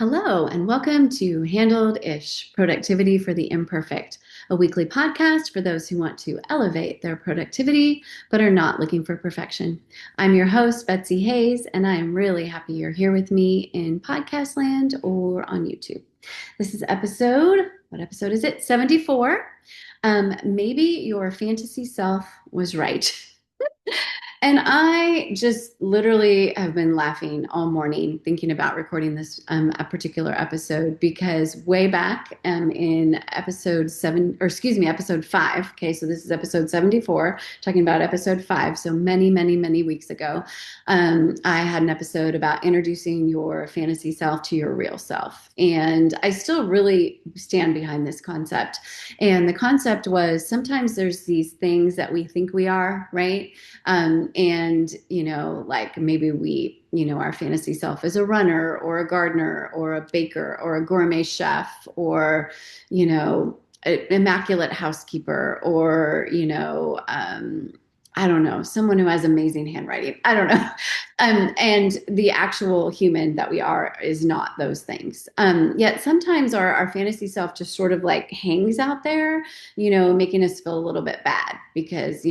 Hello, and welcome to Handled Ish Productivity for the Imperfect, a weekly podcast for those who want to elevate their productivity but are not looking for perfection. I'm your host, Betsy Hayes, and I am really happy you're here with me in podcast land or on YouTube. This is what episode is it? 74. Maybe your fantasy self was right. And I just literally have been laughing all morning thinking about recording this a particular episode because way back in episode seven, or excuse me, episode five. Okay, so this is episode 74, talking about episode five. So many, many, many weeks ago, I had an episode about introducing your fantasy self to your real self. And I still really stand behind this concept. And the concept was sometimes there's these things that we think we are, right? And, like maybe our fantasy self is a runner or a gardener or a baker or a gourmet chef or, an immaculate housekeeper or, I don't know, someone who has amazing handwriting. I don't know. And the actual human that we are is not those things. Yet sometimes our fantasy self just sort of like hangs out there, making us feel a little bit bad because,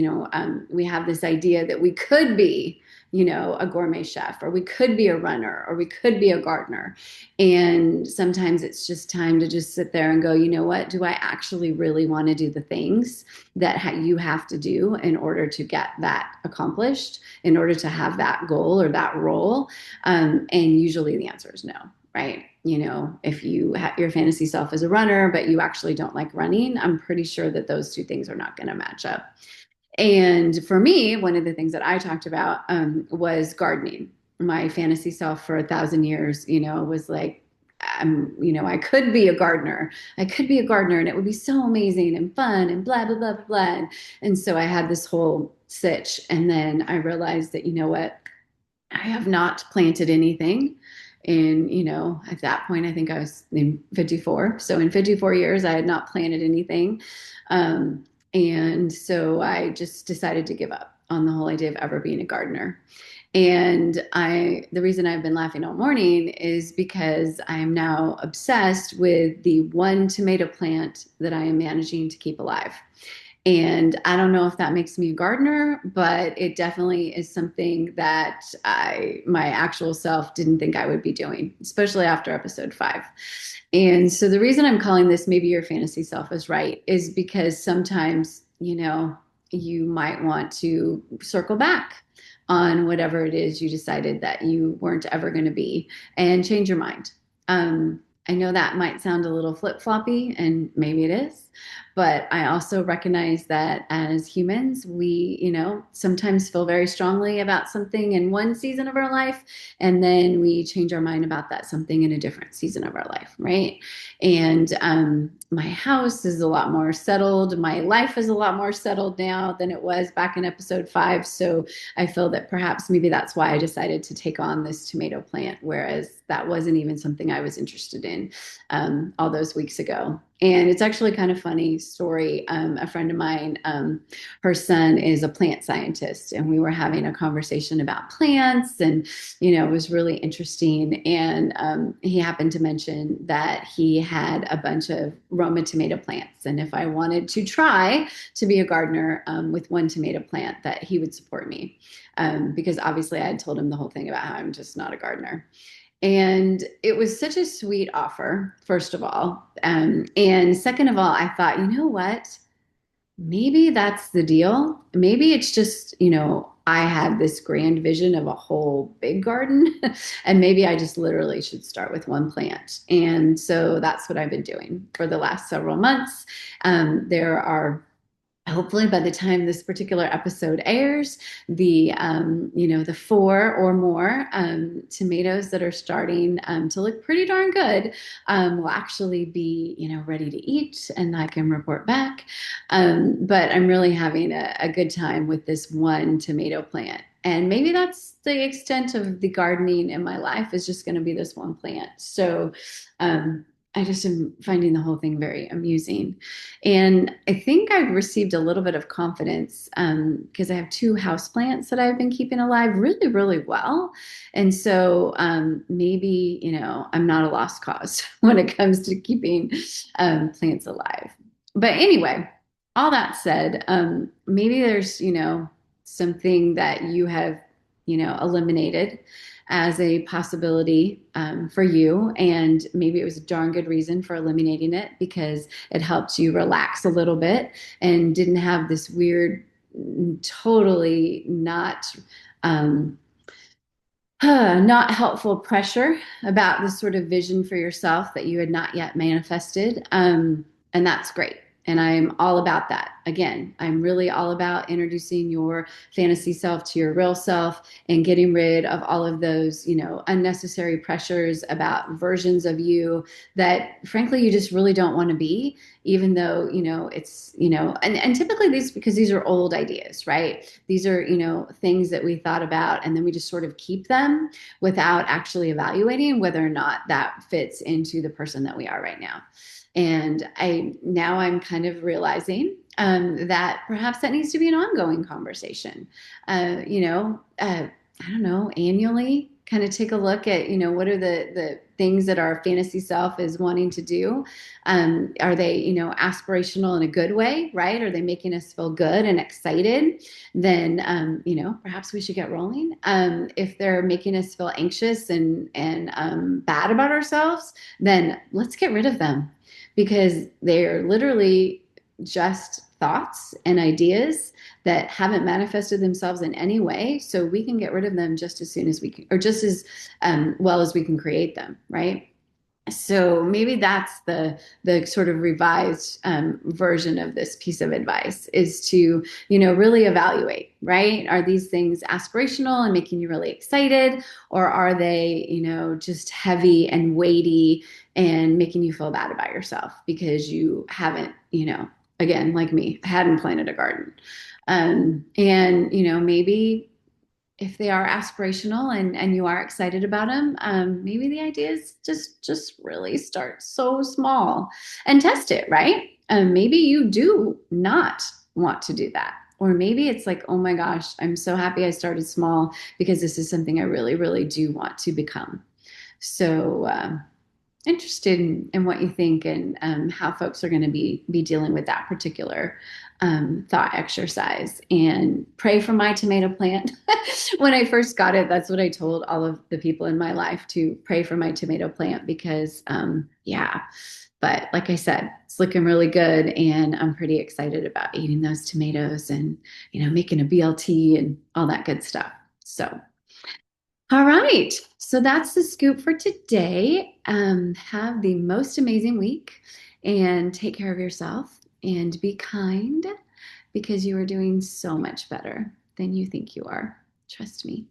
we have this idea that we could be, a gourmet chef, or we could be a runner, or we could be a gardener. And sometimes it's just time to just sit there and go, you know what? Do I actually really want to do the things that you have to do in order to get that accomplished, in order to have that goal or that role? And usually the answer is no, right? If your fantasy self is a runner, but you actually don't like running, I'm pretty sure that those two things are not going to match up. And for me, one of the things that I talked about was gardening. My fantasy self for 1,000 years, was like, I could be a gardener. I could be a gardener, and it would be so amazing and fun and blah, blah, blah, blah, blah. And so I had this whole sitch. And then I realized that, you know what? I have not planted anything. And, at that point, I think I was in 54. So in 54 years, I had not planted anything. And so I just decided to give up on the whole idea of ever being a gardener. And the reason I've been laughing all morning is because I am now obsessed with the one tomato plant that I am managing to keep alive. And I don't know if that makes me a gardener, but it definitely is something that my actual self didn't think I would be doing, especially after episode five. And so the reason I'm calling this Maybe Your Fantasy Self is Right is because sometimes, you might want to circle back on whatever it is you decided that you weren't ever going to be and change your mind. I know that might sound a little flip-floppy, and maybe it is, but I also recognize that as humans, we, sometimes feel very strongly about something in one season of our life, and then we change our mind about that something in a different season of our life, right? And my house is a lot more settled. My life is a lot more settled now than it was back in episode five. So I feel that perhaps maybe that's why I decided to take on this tomato plant, whereas that wasn't even something I was interested in all those weeks ago. And it's actually kind of funny story. A friend of mine, her son is a plant scientist, and we were having a conversation about plants, and it was really interesting. And he happened to mention that he had a bunch of Roma tomato plants, and if I wanted to try to be a gardener with one tomato plant, that he would support me, because obviously I had told him the whole thing about how I'm just not a gardener. And it was such a sweet offer, first of all. And second of all, I thought, you know what? Maybe that's the deal. Maybe it's just, I had this grand vision of a whole big garden, and maybe I just literally should start with one plant. And so that's what I've been doing for the last several months. There are hopefully by the time this particular episode airs, the four or more tomatoes that are starting to look pretty darn good will actually be ready to eat, and I can report back. But I'm really having a good time with this one tomato plant. And maybe that's the extent of the gardening in my life, is just going to be this one plant. So I just am finding the whole thing very amusing. And I think I've received a little bit of confidence because I have two houseplants that I've been keeping alive really, really well. And so maybe, I'm not a lost cause when it comes to keeping plants alive. But anyway, all that said, maybe there's, something that you have, eliminated as a possibility for you. And maybe it was a darn good reason for eliminating it because it helped you relax a little bit and didn't have this weird, totally um, not helpful pressure about this sort of vision for yourself that you had not yet manifested. And that's great. And I'm all about that. Again, I'm really all about introducing your fantasy self to your real self and getting rid of all of those, unnecessary pressures about versions of you that frankly you just really don't want to be, even though, it's, and typically because these are old ideas, right? These are, things that we thought about and then we just sort of keep them without actually evaluating whether or not that fits into the person that we are right now. And I'm kind of realizing that perhaps that needs to be an ongoing conversation. I don't know, annually, kind of take a look at, what are the things that our fantasy self is wanting to do? Are they, aspirational in a good way, right? Are they making us feel good and excited? Then, perhaps we should get rolling. If they're making us feel anxious and bad about ourselves, then let's get rid of them because they're literally just thoughts and ideas that haven't manifested themselves in any way. So we can get rid of them just as soon as we can, or just as well as we can create them, right? So maybe that's the sort of revised version of this piece of advice is to really evaluate, right? Are these things aspirational and making you really excited, or are they just heavy and weighty and making you feel bad about yourself because you haven't again, like me, hadn't planted a garden. And maybe if they are aspirational and you are excited about them, maybe the idea is just really start so small and test it, right? Maybe you do not want to do that. Or maybe it's like, oh my gosh, I'm so happy I started small because this is something I really, really do want to become. So interested in what you think and how folks are going to be dealing with that particular thought exercise. And pray for my tomato plant. When I first got it, that's what I told all of the people in my life to pray for my tomato plant because, yeah. But like I said, it's looking really good, and I'm pretty excited about eating those tomatoes and making a BLT and all that good stuff. So. All right. So that's the scoop for today. Have the most amazing week and take care of yourself and be kind because you are doing so much better than you think you are. Trust me.